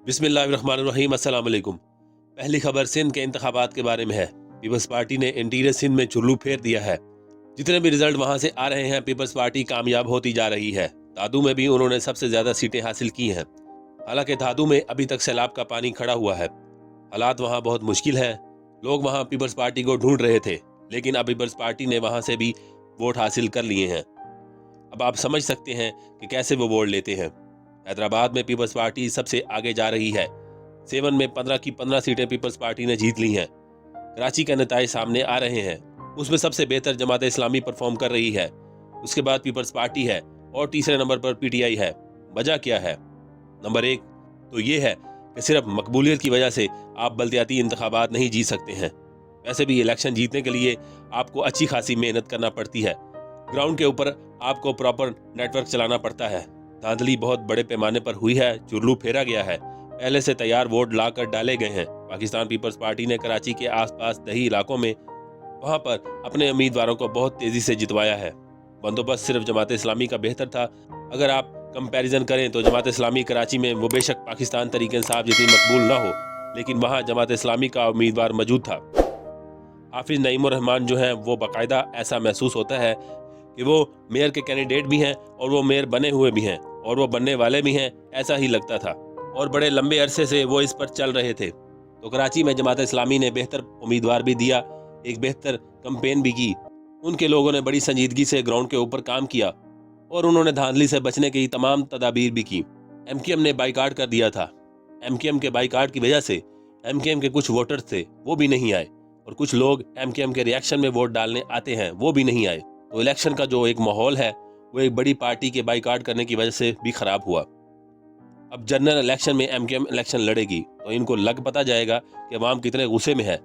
बिस्मिल्लाहिर्रहमानिर्रहीम, अस्सलाम वालेकुम। पहली खबर सिंध के इंतखाबात के बारे में है। पीपल्स पार्टी ने इंटीरियर सिंध में चुल्लू फेर दिया है। जितने भी रिजल्ट वहां से आ रहे हैं, पीपल्स पार्टी कामयाब होती जा रही है। दादू में भी उन्होंने सबसे ज्यादा सीटें हासिल की हैं। हालांकि दादू में अभी तक सैलाब का पानी खड़ा हुआ है। हालात वहां बहुत मुश्किल है। लोग वहां पीपल्स पार्टी को ढूंढ रहे थे, लेकिन अब पीपल्स पार्टी ने वहां से भी वोट हासिल कर लिए हैं। अब आप समझ सकते हैं कि कैसे वो वोट लेते हैं। हैदराबाद में पीपल्स पार्टी सबसे आगे जा रही है। 7 में 15 की 15 सीटें पीपल्स पार्टी ने जीत ली हैं। कराची का नताए सामने आ रहे हैं। उसमें सबसे बेहतर जमात इस्लामी परफॉर्म कर रही है। उसके बाद पीपल्स पार्टी है और तीसरे नंबर पर पीटीआई है। वजह क्या है? नंबर 1 तो ये है कि सिर्फ मकबूलियत की वजह से आप बल्दियाती इंतखाबात नहीं जीत सकते हैं। वैसे भी इलेक्शन जीतने के लिए आपको अच्छी खासी मेहनत करना पड़ती है। ग्राउंड के ऊपर आपको प्रॉपर नेटवर्क चलाना पड़ता है। धांधली बहुत बड़े पैमाने पर हुई है। चुल्लू फेरा गया है। पहले से तैयार वोट लाकर डाले गए हैं। पाकिस्तान पीपल्स पार्टी ने कराची के आसपास दही इलाकों में वहां पर अपने उम्मीदवारों को बहुत तेजी से जितवाया है। बंदोबस्त सिर्फ जमात इस्लामी का बेहतर था। अगर आप कंपैरिजन करें तो जमात इस्लामी कराची में वो बेशक पाकिस्तान तरीके इंसाफ जितनी मकबूल ना हो, लेकिन वहाँ जमात इस्लामी का उम्मीदवार मौजूद था। हाफिज नईमुर रहमान जो है वो बाकायदा ऐसा महसूस होता है कि वो मेयर के कैंडिडेट भी हैं और वो मेयर बने हुए भी हैं और वो बनने वाले भी हैं, ऐसा ही लगता था। और बड़े लंबे अरसे से वो इस पर चल रहे थे। तो कराची में जमात इस्लामी ने बेहतर उम्मीदवार भी दिया, एक बेहतर कंपेन भी की। उनके लोगों ने बड़ी संजीदगी से ग्राउंड के ऊपर काम किया और उन्होंने धांधली से बचने की तमाम तदाबीर भी की। एमकेएम ने बाइकाट कर दिया था। एमकेएम के बाइकाट की वजह से एमकेएम के कुछ वोटर्स थे वो भी नहीं आए, और कुछ लोग एमकेएम के रिएक्शन में वोट डालने आते हैं वो भी नहीं आए। तो इलेक्शन का जो एक माहौल है वो एक बड़ी पार्टी के बाइकाट करने की वजह से भी खराब हुआ। अब जनरल इलेक्शन में एमकेएम इलेक्शन लड़ेगी तो इनको लग पता जाएगा कि अवाम कितने गुस्से में है।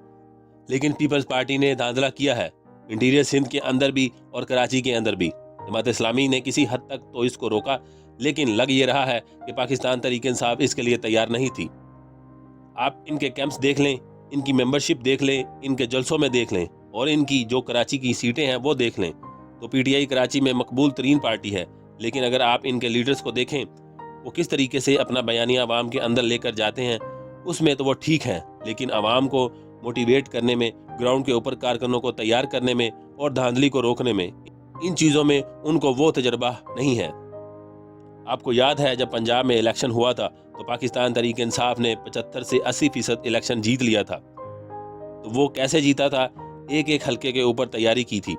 लेकिन पीपल्स पार्टी ने धांधला किया है, इंटीरियर सिंध के अंदर भी और कराची के अंदर भी। जमात इस्लामी ने किसी हद तक तो इसको रोका, लेकिन लग ये रहा है कि पाकिस्तान तरीके इंसाफ इसके लिए तैयार नहीं थी। आप इनके कैंप्स देख लें, इनकी मेंबरशिप देख लें, इनके जलसों में देख लें और इनकी जो कराची की सीटें हैं वो देख लें, तो पीटीआई कराची में मकबूल तरीन पार्टी है। लेकिन अगर आप इनके लीडर्स को देखें, वो किस तरीके से अपना बयानिया आवाम के अंदर लेकर जाते हैं, उसमें तो वो ठीक है, लेकिन आवाम को मोटिवेट करने में, ग्राउंड के ऊपर कारकुनों को तैयार करने में और धांधली को रोकने में, इन चीज़ों में उनको वो तजर्बा नहीं है। आपको याद है जब पंजाब में इलेक्शन हुआ था तो पाकिस्तान तरीके इंसाफ ने 75 से 80% इलेक्शन जीत लिया था। तो वो कैसे जीता था? एक एक हल्के के ऊपर तैयारी की थी,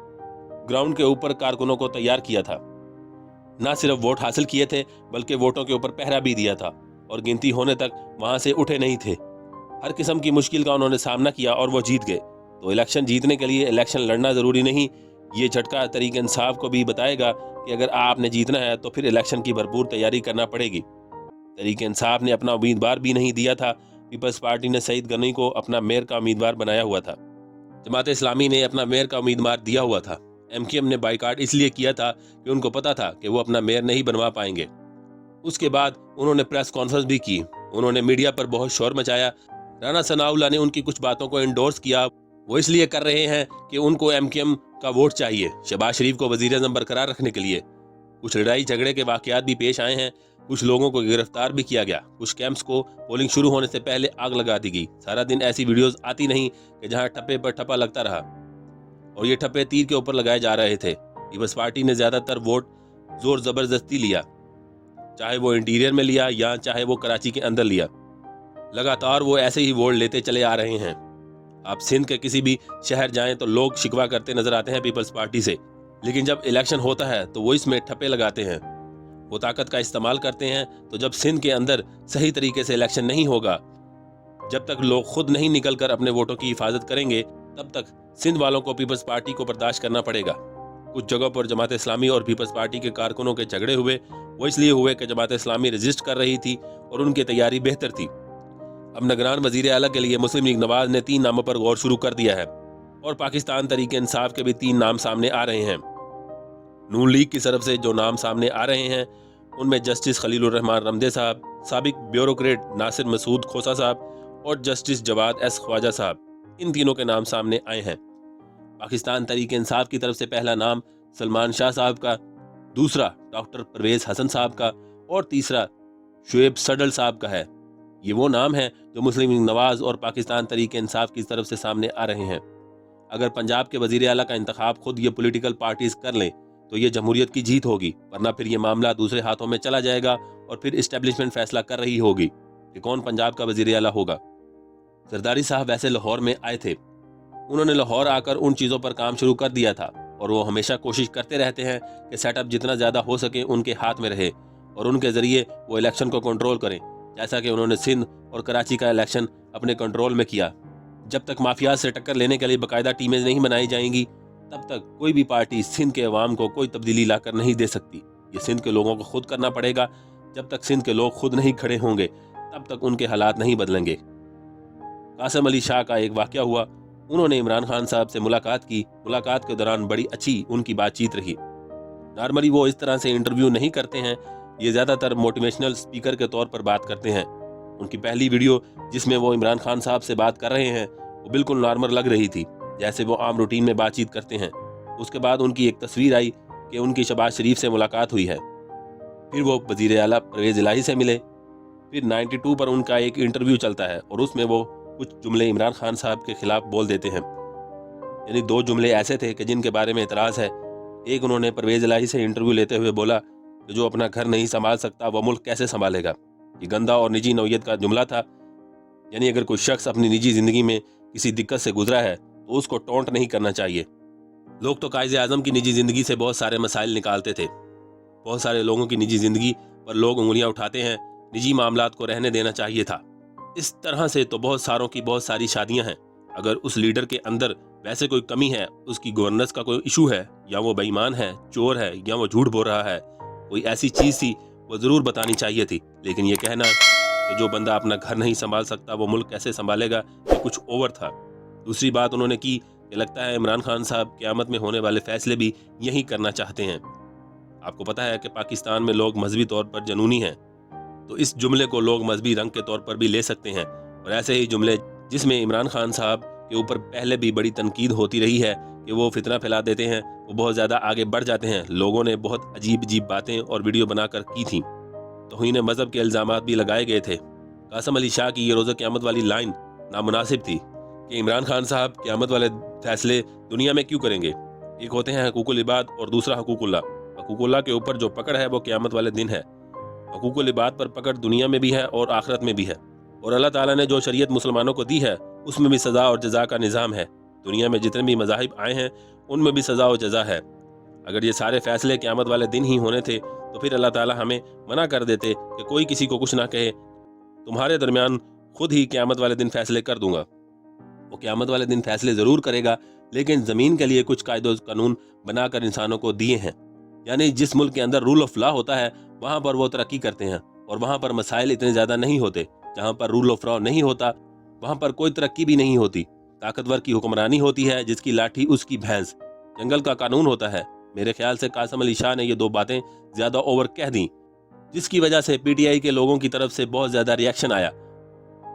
ग्राउंड के ऊपर कारकुनों को तैयार किया था। ना सिर्फ वोट हासिल किए थे बल्कि वोटों के ऊपर पहरा भी दिया था, और गिनती होने तक वहां से उठे नहीं थे। हर किस्म की मुश्किल का उन्होंने सामना किया और वो जीत गए। तो इलेक्शन जीतने के लिए इलेक्शन लड़ना ज़रूरी नहीं। ये झटका तरीके इंसाफ को भी बताएगा कि अगर आपने जीतना है तो फिर इलेक्शन की भरपूर तैयारी करना पड़ेगी। तरीके इंसाफ ने अपना उम्मीदवार भी नहीं दिया था। पीपल्स पार्टी ने सईद गनी को अपना मेयर का उम्मीदवार बनाया हुआ था। जमात इस्लामी ने अपना मेयर का उम्मीदवार दिया हुआ था। एमकेएम ने बाइकाट इसलिए किया था कि उनको पता था कि वो अपना मेयर नहीं बनवा पाएंगे। उसके बाद उन्होंने प्रेस कॉन्फ्रेंस भी की। उन्होंने मीडिया पर बहुत शोर मचाया। राना सनाउल्लाह ने उनकी कुछ बातों को इंडोर्स किया। वो इसलिए कर रहे हैं कि उनको एमकेएम का वोट चाहिए शहबाज शरीफ को वजीर आज़म बरकरार रखने के लिए। कुछ लड़ाई झगड़े के वाकयात भी पेश आए हैं। कुछ लोगों को गिरफ्तार भी किया गया। कुछ कैंप्स को पोलिंग शुरू होने से पहले आग लगा दी गई। सारा दिन ऐसी वीडियोस आती नहीं कि जहां ठप्पे पर ठप्पा लगता रहा, और ये ठप्पे तीर के ऊपर लगाए जा रहे थे। पीपल्स पार्टी ने ज्यादातर वोट जोर जबरदस्ती लिया, चाहे वो इंटीरियर में लिया या चाहे वो कराची के अंदर लिया। लगातार वो ऐसे ही वोट लेते चले आ रहे हैं। आप सिंध के किसी भी शहर जाएं तो लोग शिकवा करते नजर आते हैं पीपल्स पार्टी से, लेकिन जब इलेक्शन होता है तो वो इसमें ठप्पे लगाते हैं। वो ताकत का इस्तेमाल करते हैं। तो जब सिंध के अंदर सही तरीके से इलेक्शन नहीं होगा, जब तक लोग खुद नहीं निकलकर अपने वोटों की हिफाजत करेंगे, तब तक सिंध वालों को पीपल्स पार्टी को बर्दाश्त करना पड़ेगा। कुछ जगहों पर जमात इस्लामी और पीपल्स पार्टी के कारकुनों के झगड़े हुए। वो इसलिए हुए कि जमात इस्लामी रजिस्ट कर रही थी और उनकी तैयारी बेहतर थी। अब निगरान वजीर आला के लिए मुस्लिम लीग नवाज ने 3 नामों पर गौर शुरू कर दिया है, और पाकिस्तान तरीके इंसाफ के भी 3 नाम सामने आ रहे हैं। नून लीग की तरफ से जो नाम सामने आ रहे हैं उनमें जस्टिस खलीलुर रहमान रमदे साहब, साबिक ब्यूरोक्रेट नासिर मसूद खोसा साहब और जस्टिस जवाद एस ख्वाजा साहब, इन तीनों के नाम सामने आए हैं। पाकिस्तान तरीके इंसाफ की तरफ से पहला नाम सलमान शाह साहब का, दूसरा डॉक्टर परवेज हसन साहब का और तीसरा शुएब सडल साहब का है। ये वो नाम है जो मुस्लिम लीग नवाज और पाकिस्तान तहरीक इंसाफ की तरफ से सामने आ रहे हैं। अगर पंजाब के वजीर आला का इंतखाब खुद ये पॉलिटिकल पार्टीज कर लें तो ये जमहूरियत की जीत होगी, वरना फिर ये मामला दूसरे हाथों में चला जाएगा और फिर इस्टेब्लिशमेंट फैसला कर रही होगी कि कौन पंजाब का वजीर आला होगा। जरदारी साहब वैसे लाहौर में आए थे, उन्होंने लाहौर आकर उन चीज़ों पर काम शुरू कर दिया था और वो हमेशा कोशिश करते रहते हैं कि सेटअप जितना ज़्यादा हो सके उनके हाथ में रहे और उनके ज़रिए वो इलेक्शन को कंट्रोल करें, जैसा कि उन्होंने सिंध और कराची का इलेक्शन अपने कंट्रोल में किया। जब तक माफिया से टक्कर लेने के लिए बाकायदा टीमें नहीं बनाई जाएंगी तब तक कोई भी पार्टी सिंध के अवाम को कोई तब्दीली लाकर नहीं दे सकती। ये सिंध के लोगों को खुद करना पड़ेगा। जब तक सिंध के लोग खुद नहीं खड़े होंगे तब तक उनके हालात नहीं बदलेंगे। कासिम अली शाह का एक वाकया हुआ, उन्होंने इमरान खान साहब से मुलाकात की। मुलाकात के दौरान बड़ी अच्छी उनकी बातचीत रही। नॉर्मली वो इस तरह से इंटरव्यू नहीं करते हैं, ये ज़्यादातर मोटिवेशनल स्पीकर के तौर पर बात करते हैं। उनकी पहली वीडियो जिसमें वो इमरान खान साहब से बात कर रहे हैं वो बिल्कुल नॉर्मल लग रही थी, जैसे वो आम रूटीन में बातचीत करते हैं। उसके बाद उनकी एक तस्वीर आई कि उनकी शहबाज शरीफ से मुलाकात हुई है। फिर वो वज़ीर आला परवेज़ इलाही से मिले। फिर 92 पर उनका एक इंटरव्यू चलता है और उसमें वो कुछ जुमले इमरान खान साहब के खिलाफ बोल देते हैं। यानी 2 जुमले ऐसे थे कि जिनके बारे में एतराज़ है। एक, उन्होंने परवेज़ इलाही से इंटरव्यू लेते हुए बोला कि जो अपना घर नहीं संभाल सकता वह मुल्क कैसे संभालेगा। ये गंदा और निजी नौयत का जुमला था। यानी अगर कोई शख्स अपनी निजी ज़िंदगी में किसी दिक्कत से गुजरा है तो उसको टोंट नहीं करना चाहिए। लोग तो कायदे आज़म की निजी ज़िंदगी से बहुत सारे मसाइल निकालते थे। बहुत सारे लोगों की निजी ज़िंदगी पर लोग उंगलियां उठाते हैं, निजी मामलात को रहने देना चाहिए था। इस तरह से तो बहुत सारों की बहुत सारी शादियां हैं। अगर उस लीडर के अंदर वैसे कोई कमी है, उसकी गवर्नेंस का कोई इशू है, या वो बेईमान है, चोर है, या वो झूठ बोल रहा है, कोई ऐसी चीज़ थी वो ज़रूर बतानी चाहिए थी। लेकिन ये कहना कि जो बंदा अपना घर नहीं संभाल सकता वो मुल्क कैसे संभालेगा, ये कुछ ओवर था। दूसरी बात उन्होंने की कि लगता है इमरान खान साहब क़यामत में होने वाले फैसले भी यही करना चाहते हैं। आपको पता है कि पाकिस्तान में लोग मजहबी तौर पर जनूनी हैं, तो इस जुमले को लोग मजहबी रंग के तौर पर भी ले सकते हैं। और ऐसे ही जुमले जिसमें इमरान खान साहब के ऊपर पहले भी बड़ी तनकीद होती रही है कि वो फितना फैला देते हैं, वो बहुत ज़्यादा आगे बढ़ जाते हैं। लोगों ने बहुत अजीब अजीब बातें और वीडियो बनाकर की थी। तौहीन मज़हब के इल्ज़ामात भी लगाए गए थे। कासिम अली शाह की ये रोज़ा क़यामत वाली लाइन नामुनासिब थी कि इमरान खान साहब क़यामत वाले फैसले दुनिया में क्यों करेंगे। एक होते हैं हकूकुल इबाद और दूसरा हकूकुल्लाह। हकूकुल्लाह के ऊपर जो पकड़ है वो क़यामत वाले दिन है। हकूकुल इबाद पर पकड़ दुनिया में भी है और आखिरत में भी है। और अल्लाह ताला ने जो शरीयत मुसलमानों को दी है उसमें भी सज़ा और जज़ा का निज़ाम है। दुनिया में जितने भी मज़ाहिब आए हैं उनमें भी सज़ा और जज़ा है। अगर ये सारे फैसले क़यामत वाले दिन ही होने थे तो फिर अल्लाह ताला हमें मना कर देते कि कोई किसी को कुछ ना कहे, तुम्हारे दरमियान खुद ही क़यामत वाले दिन फैसले कर दूंगा। वो क़यामत वाले दिन फैसले ज़रूर करेगा, लेकिन ज़मीन के लिए कुछ कायदे कानून बनाकर इंसानों को दिए हैं। यानी जिस मुल्क के अंदर रूल ऑफ लॉ होता है वहाँ पर वो तरक्की करते हैं और वहाँ पर मसाइल इतने ज़्यादा नहीं होते। जहाँ पर रूल ऑफ लॉ नहीं होता वहाँ पर कोई तरक्की भी नहीं होती। ताकतवर की हुक्मरानी होती है, जिसकी लाठी उसकी भैंस। जंगल का कानून होता है। मेरे ख्याल से कासिम अली शाह ने ये 2 बातें ज़्यादा ओवर कह दी, जिसकी वजह से पीटीआई के लोगों की तरफ से बहुत ज़्यादा रिएक्शन आया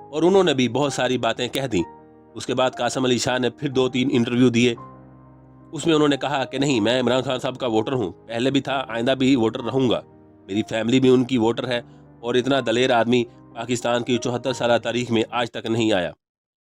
और उन्होंने भी बहुत सारी बातें कह दी। उसके बाद कासिम अली शाह ने फिर 2-3 इंटरव्यू दिए। उसमें उन्होंने कहा कि नहीं, मैं इमरान खान साहब का वोटर हूँ, पहले भी था, आइंदा भी वोटर रहूँगा, मेरी फैमिली भी उनकी वोटर है और इतना दलेर आदमी पाकिस्तान की 74 साल तारीख में आज तक नहीं आया।